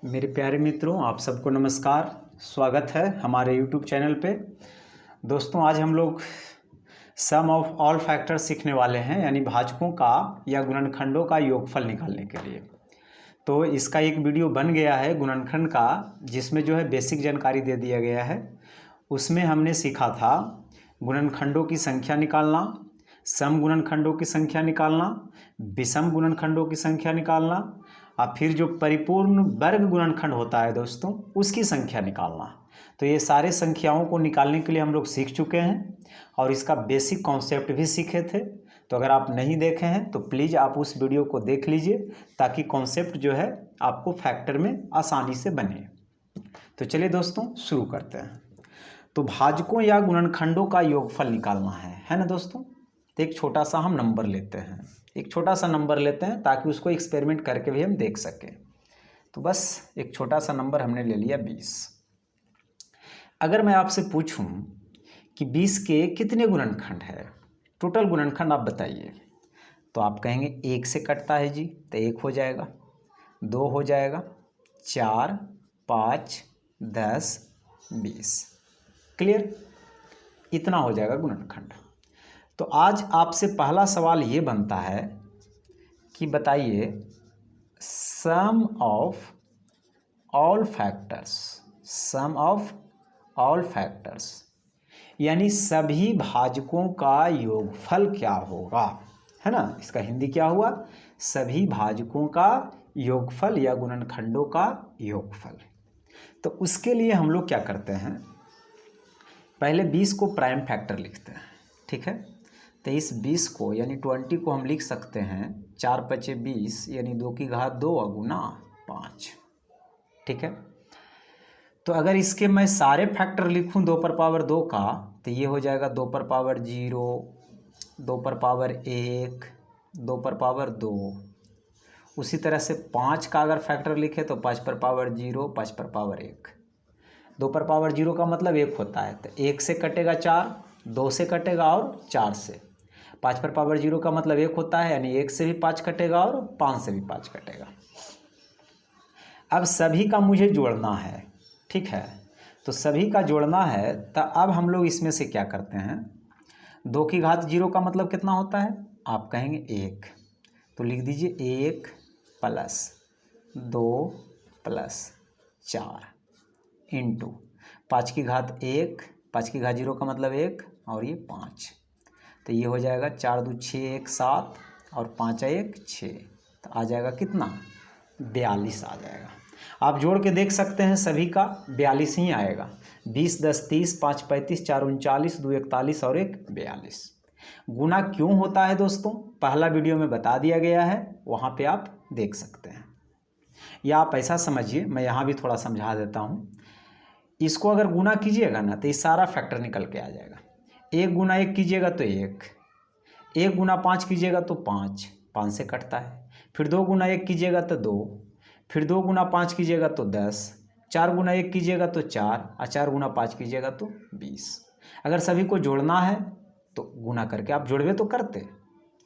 मेरे प्यारे मित्रों, आप सबको नमस्कार। स्वागत है हमारे YouTube चैनल पे। दोस्तों, आज हम लोग सम ऑफ ऑल फैक्टर्स सीखने वाले हैं, यानी भाजकों का या गुणनखंडों का योगफल निकालने के लिए। तो इसका एक वीडियो बन गया है गुणनखंड का, जिसमें जो है बेसिक जानकारी दे दिया गया है। उसमें हमने सीखा था गुणनखंडों की संख्या निकालना, सम गुणनखंडों की संख्या निकालना, विषम गुणनखंडों की संख्या निकालना, और फिर जो परिपूर्ण वर्ग गुणनखंड होता है दोस्तों, उसकी संख्या निकालना। तो ये सारे संख्याओं को निकालने के लिए हम लोग सीख चुके हैं और इसका बेसिक कॉन्सेप्ट भी सीखे थे। तो अगर आप नहीं देखे हैं तो प्लीज़ आप उस वीडियो को देख लीजिए, ताकि कॉन्सेप्ट जो है आपको फैक्टर में आसानी से बने। तो चलिए दोस्तों, शुरू करते हैं। तो भाजकों या गुणनखंडों का योगफल निकालना है ना दोस्तों। तो एक छोटा सा हम नंबर लेते हैं, ताकि उसको एक्सपेरिमेंट करके भी हम देख सकें। तो बस एक छोटा सा नंबर हमने ले लिया 20। अगर मैं आपसे पूछूं कि 20 के कितने गुणनखंड है, टोटल गुणनखंड आप बताइए, तो आप कहेंगे 1 से कटता है जी, तो 1 हो जाएगा, 2 हो जाएगा, 4, 5, 10, 20। क्लियर? इतना हो जाएगा गुणनखंड। तो आज आपसे पहला सवाल ये बनता है कि बताइए सम ऑफ ऑल फैक्टर्स, यानी सभी भाजकों का योगफल क्या होगा, है ना। इसका हिंदी क्या हुआ? सभी भाजकों का योगफल या गुणनखंडों का योगफल। तो उसके लिए हम लोग क्या करते हैं, पहले 20 को प्राइम फैक्टर लिखते हैं, ठीक है। तो इस 20 को यानी 20 को हम लिख सकते हैं 4 पचे 20, यानी 2 की घात 2 गुना 5, ठीक है। तो अगर इसके मैं सारे फैक्टर लिखूं 2 पर पावर 2 का, तो ये हो जाएगा 2 पर पावर 0, 2 पर पावर 1, 2 पर पावर 2। उसी तरह से 5 का अगर फैक्टर लिखे तो 5 पर पावर 0, 5 पर पावर 1। 2 पर पावर 0 का मतलब 1 होता है, तो 1 से कटेगा 4, 2 से कटेगा और 4 से। 5 पर पावर 0 का मतलब 1 होता है, यानी 1 से भी 5 कटेगा और 5 से भी 5 कटेगा। अब सभी का मुझे जोड़ना है, ठीक है। तो सभी का जोड़ना है, तो अब हम लोग इसमें से क्या करते हैं, 2 की घात 0 का मतलब कितना होता है, आप कहेंगे 1, तो लिख दीजिए 1 प्लस 2 प्लस 4 इंटू 5 की घात 1, 5 की घात 0 का मतलब 1 और ये 5। तो ये हो जाएगा 4 2 6 1 7 और 5 1 6। तो आ जाएगा कितना, 42 आ जाएगा। आप जोड़ के देख सकते हैं, सभी का 42 ही आएगा। 20 10 30, 5 35, 4 39, 2 41 और 1 42। गुना क्यों होता है दोस्तों, पहला वीडियो में बता दिया गया है, वहाँ पे आप देख सकते हैं। या आप ऐसा समझिए, मैं यहाँ भी थोड़ा समझा देता हूँ। इसको अगर गुना कीजिएगा ना, तो ये सारा फैक्टर निकल के आ जाएगा। 1 गुना 1 कीजिएगा तो 1 गुना 5 कीजिएगा तो 5, 5 से कटता है। फिर 2 गुना 1 कीजिएगा तो 2, फिर 2 गुना 5 कीजिएगा तो 10, 4 गुना 1 कीजिएगा तो 4, और 4 गुना 5 कीजिएगा तो 20। अगर सभी को जोड़ना है तो गुना करके आप जोड़वे तो करते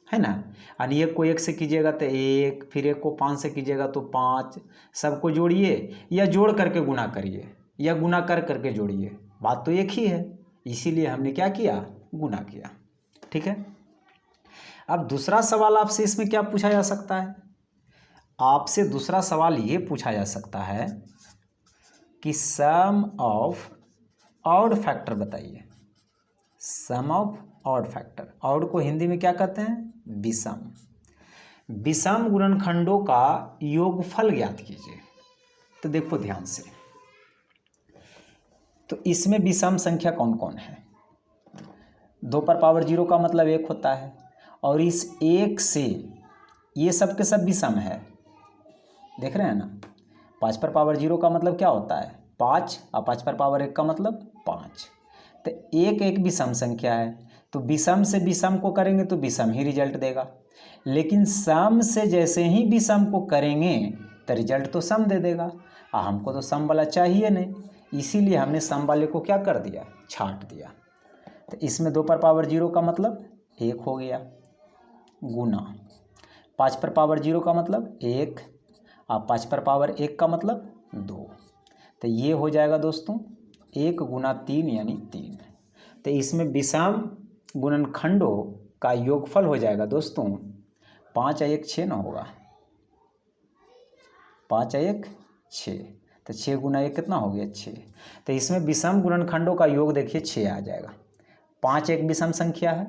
है ना। यानी 1 को 1 से कीजिएगा तो 1, फिर 1 को 5 से कीजिएगा तो 5। सबको जोड़िए या जोड़ करके गुना करिए या गुना कर करके जोड़िए, बात तो एक ही है। इसीलिए हमने क्या किया, गुना किया, ठीक है। अब दूसरा सवाल आपसे इसमें क्या पूछा जा सकता है, आपसे दूसरा सवाल ये पूछा जा सकता है कि सम ऑफ ऑड फैक्टर बताइए। सम ऑफ ऑड फैक्टर, ऑड को हिंदी में क्या कहते हैं, विषम। विषम गुणनखंडों का योगफल ज्ञात कीजिए। तो देखो ध्यान से, तो इसमें विषम संख्या कौन कौन है। 2 पर पावर 0 का मतलब 1 होता है, और इस 1 से ये सब के सब विषम है, देख रहे हैं ना। 5 पर पावर 0 का मतलब क्या होता है, 5, और 5 पर पावर 1 का मतलब 5। तो 1 एक विषम संख्या है, तो विषम से विषम को करेंगे तो विषम ही रिजल्ट देगा। लेकिन सम से जैसे ही विषम को करेंगे तो रिजल्ट तो सम दे देगा, और हमको तो सम वाला चाहिए नहीं, इसीलिए हमने सम वाले को क्या कर दिया, छांट दिया। तो इसमें 2 पर पावर 0 का मतलब 1 हो गया, गुना 5 पर पावर 0 का मतलब 1, और 5 पर पावर 1 का मतलब 2। तो ये हो जाएगा दोस्तों 1 गुना 3 यानी 3। तो इसमें विषम गुणनखंडों का योगफल हो जाएगा दोस्तों 5 और 1 6 ना होगा, 5 और 1 6। तो 6 गुना 1 कितना हो गया 6। तो इसमें विषम गुणनखंडों का योग देखिए 6 आ जाएगा। 5 एक विषम संख्या है,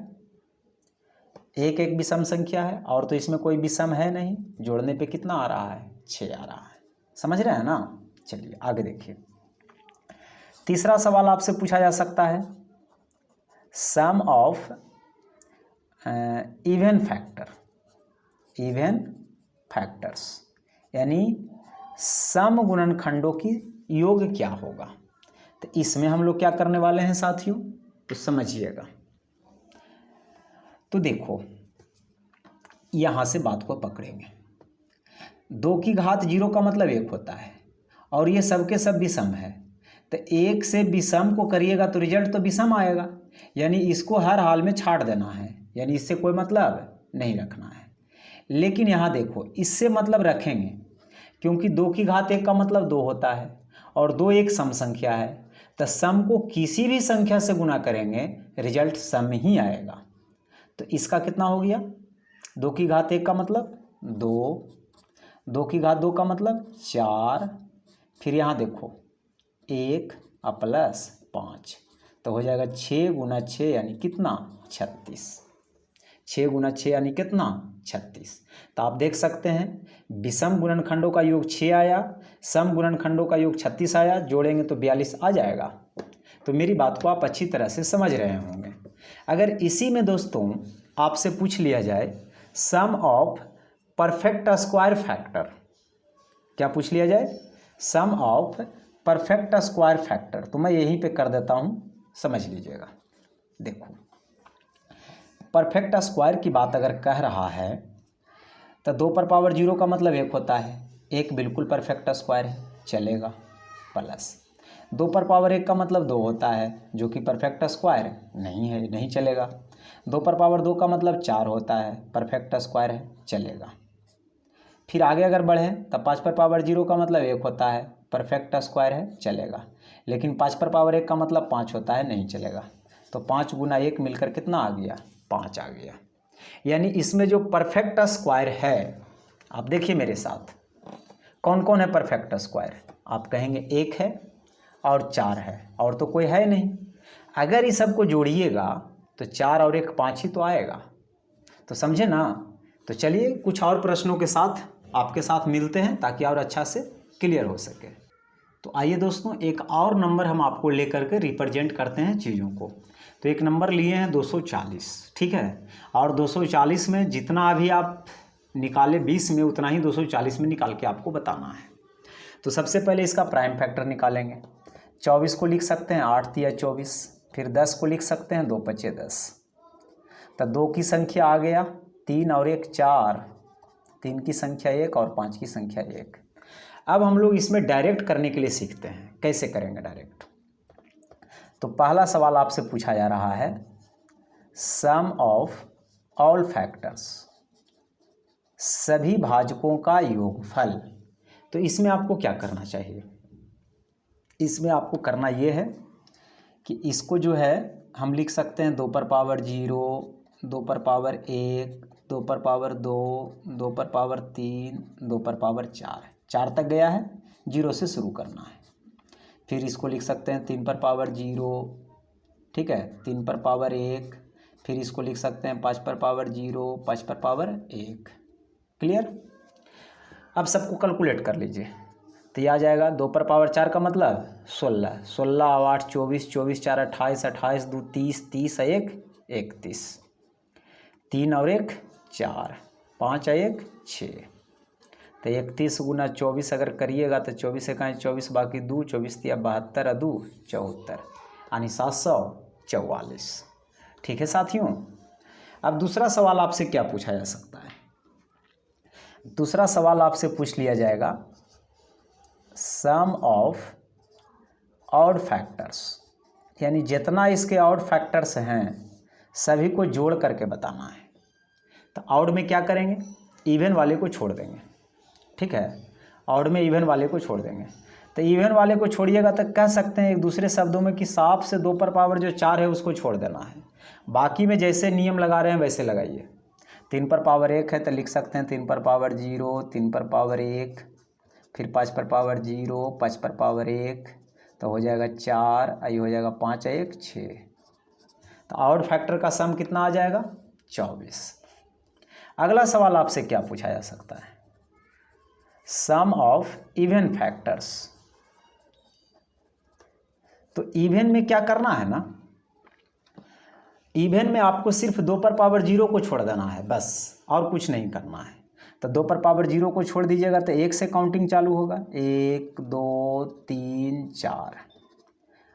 1 एक विषम संख्या है, और तो इसमें कोई विषम है नहीं, जोड़ने पे कितना आ रहा है 6 आ रहा है। समझ रहे हैं ना। चलिए आगे देखिए। तीसरा सवाल आपसे पूछा जा सकता है सम ऑफ इवन फैक्टर्स, यानी सम गुणनखंडों की योग क्या होगा। तो इसमें हम लोग क्या करने वाले हैं साथियों, तो समझिएगा। तो देखो यहाँ से बात को पकड़ेंगे। 2 की घात 0 का मतलब 1 होता है, और ये सब के सब विषम है। तो 1 से विषम को करिएगा तो रिजल्ट तो विषम आएगा, यानी इसको हर हाल में छाड़ देना है, यानी इससे कोई मतलब नहीं रखना है। लेकिन यहाँ देखो इससे मतलब रखेंगे, क्योंकि 2 की घात 1 का मतलब 2 होता है, और 2 एक सम संख्या है। तो सम को किसी भी संख्या से गुना करेंगे रिजल्ट सम ही आएगा। तो इसका कितना हो गया 2 की घात 1 का मतलब 2, 2 की घात 2 का मतलब 4, फिर यहाँ देखो 1 प्लस 5, तो हो जाएगा 6 गुना 6 यानी कितना 36। 6 गुना 6 यानी कितना 36। तो आप देख सकते हैं विषम गुणनखंडों का योग 6 आया, सम गुणनखंडों का योग 36 आया, जोड़ेंगे तो 42 आ जाएगा। तो मेरी बात को आप अच्छी तरह से समझ रहे होंगे। अगर इसी में दोस्तों आपसे पूछ लिया जाए सम ऑफ परफेक्ट स्क्वायर फैक्टर, क्या पूछ लिया जाए सम ऑफ परफेक्ट स्क्वायर फैक्टर, तो मैं यहीं पे कर देता हूँ, समझ लीजिएगा। देखो परफेक्ट स्क्वायर की बात अगर कह रहा है तो 2 पर पावर 0 का मतलब 1 होता है, 1 बिल्कुल परफेक्ट स्क्वायर है, चलेगा। प्लस 2 पर पावर 1 का मतलब 2 होता है, जो कि परफेक्ट स्क्वायर नहीं है, नहीं चलेगा। 2 पर पावर 2 का मतलब 4 होता है, परफेक्ट स्क्वायर है, चलेगा। फिर आगे अगर बढ़ें तो 5 पर पावर 0 का मतलब 1 होता है, परफेक्ट स्क्वायर है, चलेगा। लेकिन 5 पर पावर 1 का मतलब 5 होता है, नहीं चलेगा। तो 5 गुना 1 मिलकर कितना आ गया 5 आ गया। यानी इसमें जो परफेक्ट स्क्वायर है, आप देखिए मेरे साथ कौन कौन है परफेक्ट स्क्वायर। आप कहेंगे 1 है और 4 है, और तो कोई है नहीं। अगर इस सब को जोड़िएगा तो 4 और 1 5 ही तो आएगा। तो समझे ना। तो चलिए कुछ और प्रश्नों के साथ आपके साथ मिलते हैं, ताकि और अच्छा से क्लियर हो सके। तो आइए दोस्तों एक और नंबर हम आपको लेकर के रिप्रेजेंट करते हैं चीज़ों को। तो एक नंबर लिए हैं 240, ठीक है। और 240 में जितना अभी आप निकाले 20 में, उतना ही 240 में निकाल के आपको बताना है। तो सबसे पहले इसका प्राइम फैक्टर निकालेंगे। 24 को लिख सकते हैं 8 तिया 24, फिर 10 को लिख सकते हैं 2 पचे 10। तो 2 की संख्या आ गया 3 और 1 4, 3 की संख्या 1 और 5 की संख्या 1। अब हम लोग इसमें डायरेक्ट करने के लिए सीखते हैं, कैसे करेंगे डायरेक्ट। तो पहला सवाल आपसे पूछा जा रहा है सम ऑफ ऑल फैक्टर्स, सभी भाजकों का योगफल। तो इसमें आपको क्या करना चाहिए, इसमें आपको करना ये है कि इसको जो है हम लिख सकते हैं 2 पर पावर 0, 2 पर पावर 1, 2 पर पावर 2, 2 पर पावर 3, 2 पर पावर 4, 4 तक गया है, 0 से शुरू करना है। फिर इसको लिख सकते हैं 3 पर पावर 0, ठीक है, 3 पर पावर 1, फिर इसको लिख सकते हैं 5 पर पावर 0, 5 पर पावर 1। क्लियर। अब सबको कैलकुलेट कर लीजिए। तो ये आ जाएगा 2 पर पावर 4 का मतलब 16, 16 और 8 24, 24 4 28, 28 2 30, 30 और 1 31, 3 और 1 4, 5 और 1 6। तो 31 गुना 24 अगर करिएगा तो 24 से कहें 24, बाकी 2 24 दिया 72 और 2 74, यानी 744। ठीक है साथियों। अब दूसरा सवाल आपसे क्या पूछा जा सकता है, दूसरा सवाल आपसे पूछ लिया जाएगा सम ऑफ ऑड फैक्टर्स, यानी जितना इसके ऑड फैक्टर्स हैं सभी को जोड़ करके बताना है। तो ऑड में क्या करेंगे, इवन वाले को छोड़ देंगे, ठीक है, ऑड में इवन वाले को छोड़ देंगे। तो इवन वाले को छोड़िएगा तो कह सकते हैं एक दूसरे शब्दों में कि 7 से 2 पर पावर जो 4 है उसको छोड़ देना है। बाकी में जैसे नियम लगा रहे हैं वैसे लगाइए। 3 पर पावर 1 है तो लिख सकते हैं 3 पर पावर 0, 3 पर पावर 1, फिर 5 पर पावर 0, 5 पर पावर 1, तो हो जाएगा 4, आई हो जाएगा 5 1 6। तो ऑड फैक्टर का सम कितना आ जाएगा? 24। अगला सवाल आपसे क्या पूछा जा सकता है? सम ऑफ इवन फैक्टर्स। तो इवन में क्या करना है ना, इवन में आपको सिर्फ 2 पर पावर 0 को छोड़ देना है बस, और कुछ नहीं करना है। तो 2 पर पावर 0 को छोड़ दीजिएगा तो 1 से काउंटिंग चालू होगा, 1 2 3 4।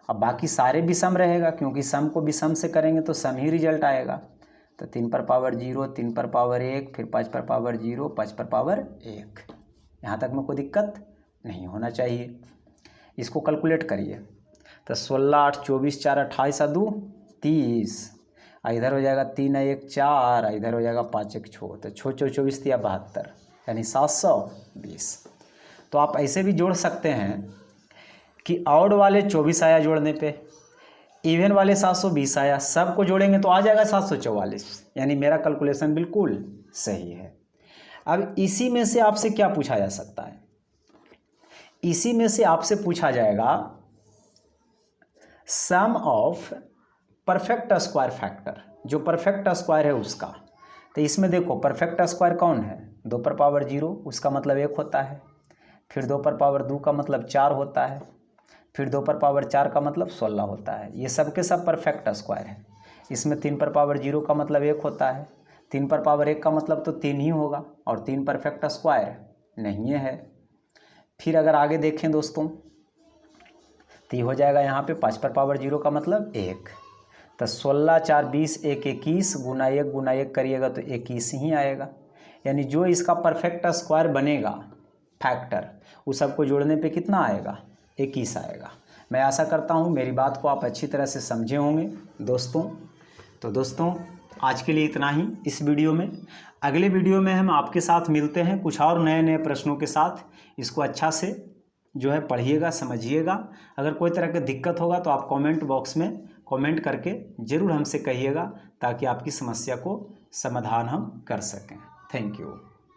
अब बाकी सारे विषम रहेगा, क्योंकि सम को विषम से करेंगे तो सम ही रिजल्ट आएगा। तो 3 पर पावर 0, 3 पर पावर 1, फिर 5 पर पावर 0, 5 पर पावर 1। यहाँ तक में कोई दिक्कत नहीं होना चाहिए। इसको कैलकुलेट करिए। तो 16 8 24 4 28 2 30, इधर हो जाएगा 3 1 4, इधर हो जाएगा 5 1 6, तो 6 4 24 दिया 72, यानी 720। तो आप ऐसे भी जोड़ सकते हैं कि ऑड वाले 24 आया जोड़ने पे, इवन वाले 720 आया, सब को जोड़ेंगे तो आ जाएगा 744, यानी मेरा कैलकुलेशन बिल्कुल सही है। अब इसी में से आपसे क्या पूछा जा सकता है? इसी में से आपसे पूछा जाएगा सम ऑफ परफेक्ट स्क्वायर फैक्टर, जो परफेक्ट स्क्वायर है उसका। तो इसमें देखो परफेक्ट स्क्वायर कौन है? 2 पर पावर 0 उसका मतलब 1 होता है, फिर 2 पर पावर 2 का मतलब 4 होता है, फिर 2 पर पावर 4 का मतलब 16 होता है। ये सब के सब परफेक्ट स्क्वायर है। इसमें 3 पर पावर 0 का मतलब 1 होता है, 3 पर पावर 1 का मतलब तो 3 ही होगा, और 3 परफेक्ट स्क्वायर नहीं है। फिर अगर आगे देखें दोस्तों तो ये हो जाएगा यहाँ पे 5 पर पावर 0 का मतलब 1, तो 16 4 20 1 21 गुना 1 करिएगा तो 21 ही आएगा। यानी जो इसका परफेक्ट स्क्वायर बनेगा फैक्टर, उस सबको जोड़ने पे कितना आएगा? 21 आएगा। मैं आशा करता हूँ मेरी बात को आप अच्छी तरह से समझे होंगे दोस्तों। तो दोस्तों आज के लिए इतना ही इस वीडियो में। अगले वीडियो में हम आपके साथ मिलते हैं कुछ और नए नए प्रश्नों के साथ। इसको अच्छा से जो है पढ़िएगा, समझिएगा। अगर कोई तरह की दिक्कत होगा तो आप कमेंट बॉक्स में कमेंट करके ज़रूर हमसे कहिएगा, ताकि आपकी समस्या को समाधान हम कर सकें। Thank you.